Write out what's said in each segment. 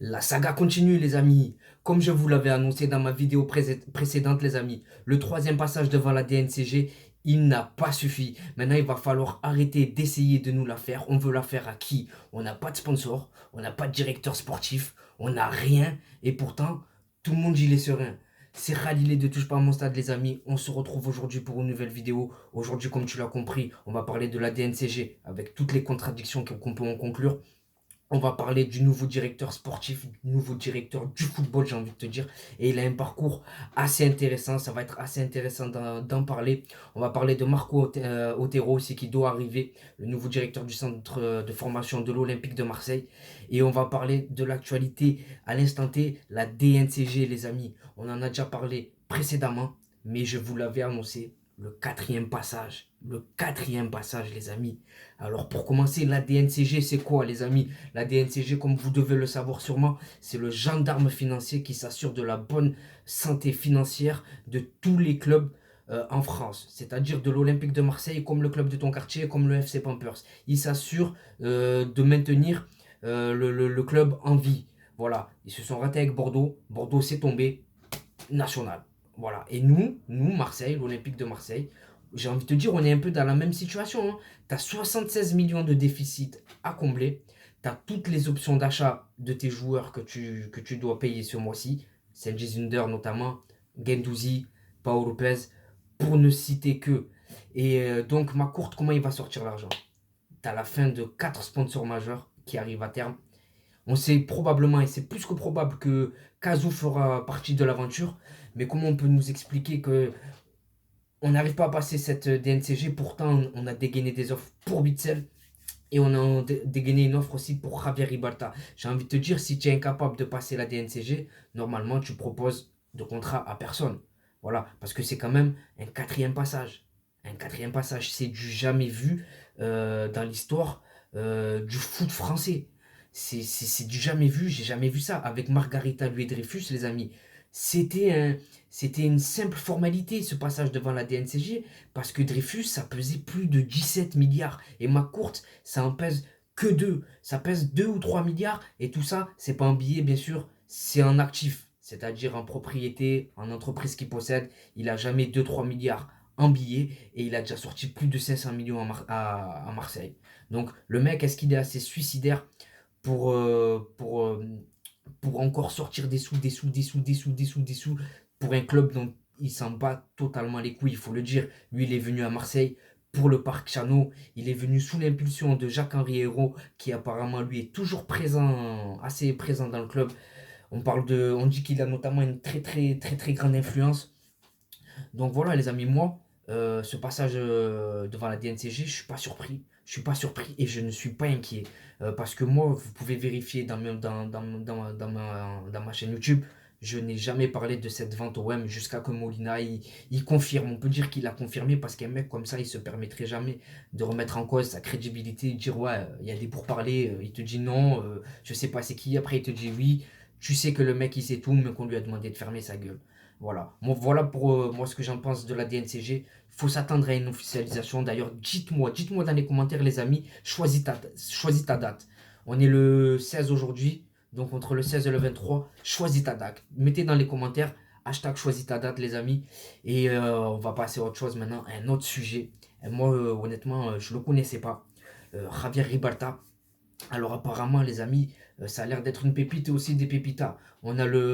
La saga continue, les amis. Comme je vous l'avais annoncé dans ma vidéo précédente, les amis, le troisième passage devant la DNCG, il n'a pas suffi. Maintenant, il va falloir arrêter d'essayer de nous la faire. On veut la faire à qui? On n'a pas de sponsor, on n'a pas de directeur sportif, on n'a rien. Et pourtant, tout le monde il est serein. C'est Khalilé de Touche pas à mon stade, les amis. On se retrouve aujourd'hui pour une nouvelle vidéo. Aujourd'hui, comme tu l'as compris, on va parler de la DNCG avec toutes les contradictions qu'on peut en conclure. On va parler du nouveau directeur sportif, du nouveau directeur du football, j'ai envie de te dire. Et il a un parcours assez intéressant. Ça va être assez intéressant d'en parler. On va parler de Marco Otero aussi qui doit arriver, le nouveau directeur du centre de formation de l'Olympique de Marseille. Et on va parler de l'actualité à l'instant T, la DNCG, les amis. On en a déjà parlé précédemment, mais je vous l'avais annoncé. Le quatrième passage. Le quatrième passage, les amis. Alors, pour commencer, la DNCG, c'est quoi, les amis? La DNCG, comme vous devez le savoir sûrement, c'est le gendarme financier qui s'assure de la bonne santé financière de tous les clubs en France. C'est-à-dire de l'Olympique de Marseille, comme le club de ton quartier, comme le FC Pampers. Il s'assure de maintenir le club en vie. Voilà, ils se sont ratés avec Bordeaux. Bordeaux s'est tombé national. Voilà. Et nous, Marseille, l'Olympique de Marseille, j'ai envie de te dire, on est un peu dans la même situation. Hein. Tu as 76 millions de déficit à combler. Tu as toutes les options d'achat de tes joueurs que tu dois payer ce mois-ci. Cengiz Under notamment, Gendouzi, Pau Lopez, pour ne citer que. Et donc, ma courte, comment il va sortir l'argent? Tu as la fin de 4 sponsors majeurs qui arrivent à terme. On sait probablement, et c'est plus que probable, que Kazoo fera partie de l'aventure. Mais comment on peut nous expliquer que on n'arrive pas à passer cette DNCG? Pourtant, on a dégainé des offres pour Bitzel et on a dégainé une offre aussi pour Javier Ribalta. J'ai envie de te dire, si tu es incapable de passer la DNCG, normalement, tu proposes de contrat à personne. Voilà, parce que c'est quand même un quatrième passage. Un quatrième passage, c'est du jamais vu dans l'histoire du foot français. C'est du jamais vu, j'ai jamais vu ça. Avec Margarita Louis Dreyfus, les amis, c'était un, c'était une simple formalité ce passage devant la DNCG parce que Dreyfus, ça pesait plus de 17 milliards. Et McCourt, ça en pèse que 2. Ça pèse 2 ou 3 milliards. Et tout ça, c'est pas en billets, bien sûr, c'est en actif. C'est-à-dire en propriété, en entreprise qu'il possède. Il a jamais 2-3 milliards en billets et il a déjà sorti plus de 500 millions à Marseille. Donc le mec, est-ce qu'il est assez suicidaire pour, pour encore sortir des sous, des sous, des sous, des sous, des sous, des sous pour un club dont il s'en bat totalement les couilles, il faut le dire. Lui, il est venu à Marseille pour le Parc Chano. Il est venu sous l'impulsion de Jacques-Henri Hérault, qui apparemment lui est toujours présent, assez présent dans le club. On dit qu'il a notamment une très très très très grande influence. Donc voilà les amis, moi, ce passage devant la DNCG, je suis pas surpris. Je suis pas surpris et je ne suis pas inquiet. Parce que moi, vous pouvez vérifier dans ma chaîne YouTube, je n'ai jamais parlé de cette vente au M jusqu'à que Molina il confirme. On peut dire qu'il a confirmé parce qu'un mec comme ça, il se permettrait jamais de remettre en cause sa crédibilité, de dire ouais, il y a des pourparlers, il te dit non, je sais pas c'est qui, après il te dit oui. Tu sais que le mec il sait tout, mais qu'on lui a demandé de fermer sa gueule. Voilà. Bon, voilà pour moi ce que j'en pense de la DNCG. Il faut s'attendre à une officialisation. D'ailleurs, dites-moi dans les commentaires, les amis, choisis ta date. On est le 16 aujourd'hui, donc entre le 16 et le 23, choisis ta date. Mettez dans les commentaires, hashtag choisis ta date, les amis. Et on va passer à autre chose maintenant, à un autre sujet. Et moi, honnêtement, je ne le connaissais pas. Javier Ribalta. Alors apparemment les amis, ça a l'air d'être une pépite et aussi des pépitas.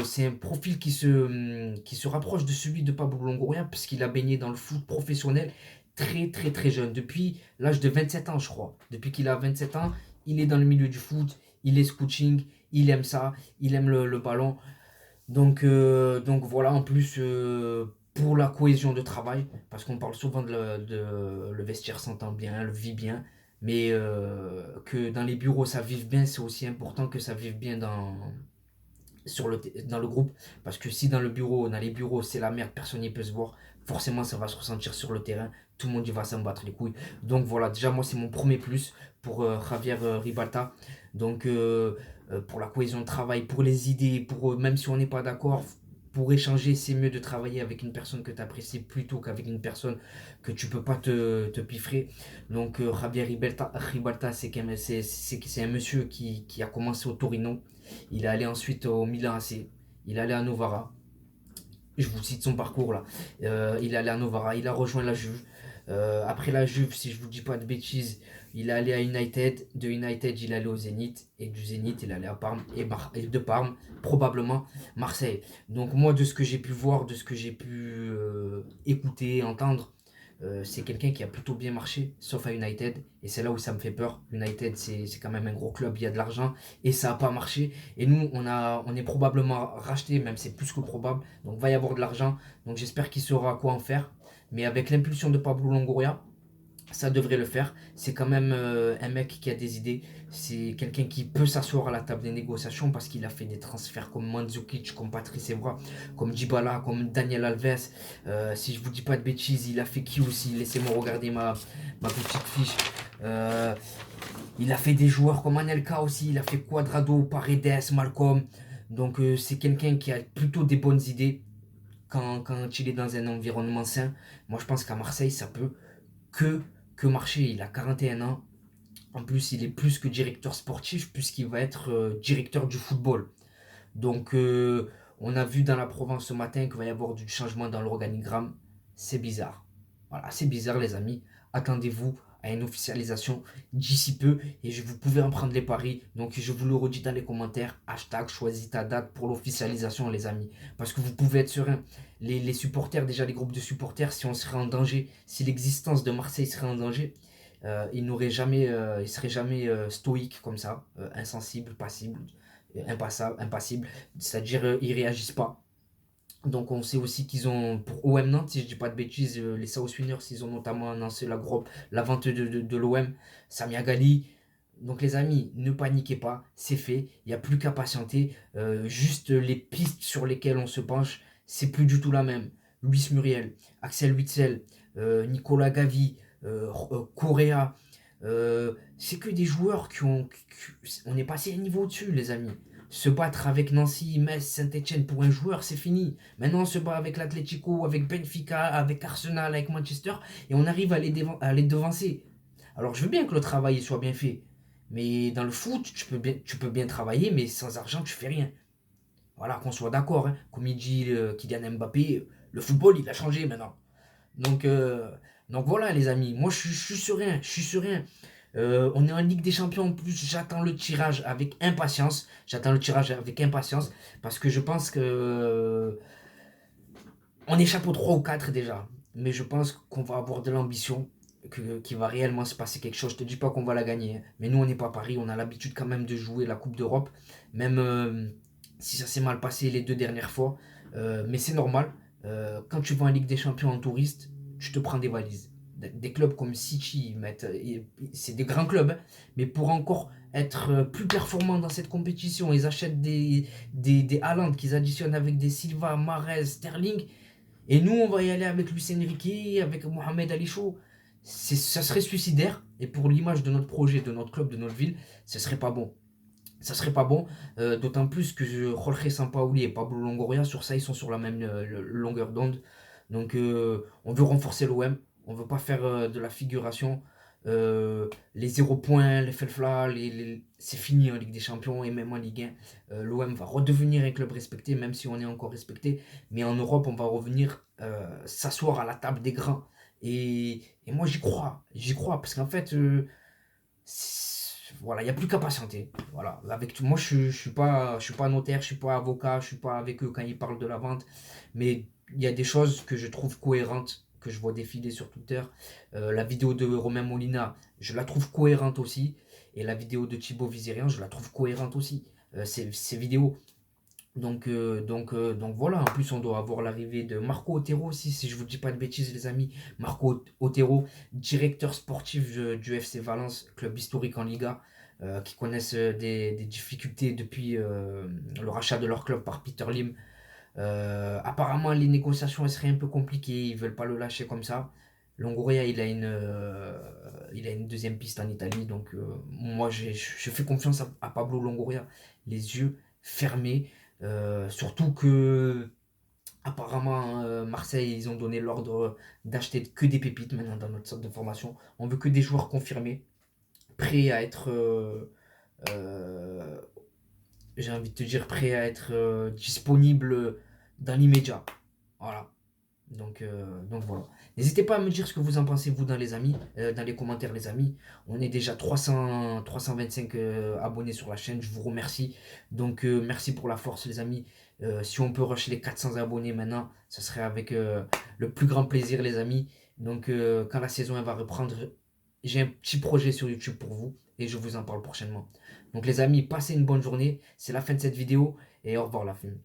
C'est un profil qui se rapproche de celui de Pablo Longoria puisqu'il a baigné dans le foot professionnel très très très jeune, depuis l'âge de 27 ans je crois. Depuis qu'il a 27 ans, il est dans le milieu du foot, il est scouting, il aime ça, il aime le ballon. Donc voilà, en plus pour la cohésion de travail, parce qu'on parle souvent le vestiaire s'entend bien, le vit bien, mais que dans les bureaux ça vive bien, c'est aussi important que ça vive bien dans le groupe, parce que si dans les bureaux c'est la merde, personne n'y peut se voir, forcément ça va se ressentir sur le terrain, tout le monde y va s'en battre les couilles. Donc voilà, déjà moi c'est mon premier plus pour Javier Ribalta. Donc pour la cohésion de travail, pour les idées, même si on n'est pas d'accord, pour échanger, c'est mieux de travailler avec une personne que tu apprécies plutôt qu'avec une personne que tu peux pas te piffrer. Donc Javier Ribalta, c'est un monsieur qui a commencé au Torino. Il est allé ensuite au Milan AC. Il est allé à Novara. Je vous cite son parcours là. Il est allé à Novara. Il a rejoint la Juve. Après la Juve, si je vous dis pas de bêtises, il est allé à United. De United, il est allé au Zénith. Et du Zénith, il est allé à Parme. Et de Parme, probablement Marseille. Donc moi, de ce que j'ai pu voir, de ce que j'ai pu écouter, entendre, c'est quelqu'un qui a plutôt bien marché, sauf à United. Et c'est là où ça me fait peur. United, c'est quand même un gros club, il y a de l'argent. Et ça n'a pas marché. Et nous, on est probablement racheté, même c'est plus que probable. Donc il va y avoir de l'argent. Donc j'espère qu'il saura quoi en faire. Mais avec l'impulsion de Pablo Longoria, ça devrait le faire. C'est quand même un mec qui a des idées. C'est quelqu'un qui peut s'asseoir à la table des négociations parce qu'il a fait des transferts comme Mandzukic, comme Patrice Evra, comme Dybala, comme Daniel Alves. Si je vous dis pas de bêtises, il a fait qui aussi? Laissez-moi regarder ma petite fiche. Euh, il a fait des joueurs comme Anelka aussi. Il a fait Quadrado, Paredes, Malcolm. Donc c'est quelqu'un qui a plutôt des bonnes idées quand il est dans un environnement sain. Moi je pense qu'à Marseille, ça peut que, que marcher. Il a 41 ans. En plus, il est plus que directeur sportif puisqu'il va être directeur du football. Donc, on a vu dans la Provence ce matin qu'il va y avoir du changement dans l'organigramme. C'est bizarre. Voilà, c'est bizarre, les amis. Attendez-vous à une officialisation d'ici peu et vous pouvez en prendre les paris. Donc, je vous le redis dans les commentaires. Hashtag choisis ta date pour l'officialisation, les amis. Parce que vous pouvez être serein. Les supporters, déjà les groupes de supporters, si on serait en danger, si l'existence de Marseille serait en danger, ils seraient jamais stoïques comme ça, insensibles, passibles, impassibles, c'est-à-dire ils réagissent pas. Donc on sait aussi qu'ils ont, pour OM Nantes, si je dis pas de bêtises, les South Winners, ils ont notamment annoncé la vente de l'OM, Samia Gali. Donc les amis, ne paniquez pas, c'est fait, il n'y a plus qu'à patienter. Juste les pistes sur lesquelles on se penche, c'est plus du tout la même. Luis Muriel, Axel Witsel, Nicolas Gavi, Correa, c'est que des joueurs on est passé un niveau au-dessus, les amis. Se battre avec Nancy, Metz, Saint-Etienne pour un joueur, c'est fini. Maintenant, on se bat avec l'Atlético, avec Benfica, avec Arsenal, avec Manchester, et on arrive à les devancer. Alors, je veux bien que le travail soit bien fait, mais dans le foot, tu peux bien travailler, mais sans argent, tu fais rien. Voilà, qu'on soit d'accord, hein. Comme il dit Kylian Mbappé, le football, il a changé maintenant. Donc, euh, donc voilà, les amis, moi, je suis serein, je suis serein. On est en Ligue des Champions en plus, j'attends le tirage avec impatience. J'attends le tirage avec impatience parce que je pense que on échappe aux 3 ou 4 déjà. Mais je pense qu'on va avoir de l'ambition, qu'il va réellement se passer quelque chose. Je te dis pas qu'on va la gagner, hein. Mais nous, on n'est pas Paris, on a l'habitude quand même de jouer la Coupe d'Europe, même si ça s'est mal passé les 2 dernières fois. Mais c'est normal. Quand tu vas en Ligue des Champions en touriste, tu te prends des valises. Des clubs comme City, c'est des grands clubs, hein. Mais pour encore être plus performants dans cette compétition, ils achètent des Haaland qu'ils additionnent avec des Silva, Mahrez, Sterling. Et nous, on va y aller avec Luis Enrique, avec Mohamed Ali Chou. Ça serait suicidaire. Et pour l'image de notre projet, de notre club, de notre ville, ce serait pas bon. Ça serait pas bon. D'autant plus que Jorge Sampaoli et Pablo Longoria, sur ça, ils sont sur la même longueur d'onde. Donc, on veut renforcer l'OM. On veut pas faire de la figuration. Les 0 points, les felfla, c'est fini en Ligue des Champions et même en Ligue 1. L'OM va redevenir un club respecté, même si on est encore respecté. Mais en Europe, on va revenir s'asseoir à la table des grands. Et moi, j'y crois, parce qu'en fait, voilà, il n'y a plus qu'à patienter. Voilà, avec tout, moi, je suis pas notaire, je suis pas avocat, je suis pas avec eux quand ils parlent de la vente, mais il y a des choses que je trouve cohérentes, que je vois défiler sur Twitter. La vidéo de Romain Molina, je la trouve cohérente aussi, et la vidéo de Thibaut Vizirian, je la trouve cohérente aussi. Ces vidéos, donc voilà, en plus on doit avoir l'arrivée de Marco Otero aussi, si je vous dis pas de bêtises les amis. Marco Otero, directeur sportif du FC Valence, club historique en Liga, qui connaissent des difficultés depuis le rachat de leur club par Peter Lim. Apparemment les négociations elles seraient un peu compliquées, ils veulent pas le lâcher comme ça. Longoria il a une deuxième piste en Italie, donc moi je fais confiance à Pablo Longoria, les yeux fermés. Surtout que Apparemment, Marseille, ils ont donné l'ordre d'acheter que des pépites maintenant dans notre centre de formation. On veut que des joueurs confirmés, prêts à être, euh, j'ai envie de te dire, prêts à être disponibles dans l'immédiat. Voilà. Donc voilà. N'hésitez pas à me dire ce que vous en pensez, vous, dans les commentaires, les amis. On est déjà 325 abonnés sur la chaîne. Je vous remercie. Donc, merci pour la force, les amis. Si on peut rush les 400 abonnés maintenant, ce serait avec le plus grand plaisir, les amis. Donc, quand la saison elle va reprendre, j'ai un petit projet sur YouTube pour vous et je vous en parle prochainement. Donc, les amis, passez une bonne journée. C'est la fin de cette vidéo et au revoir, la famille.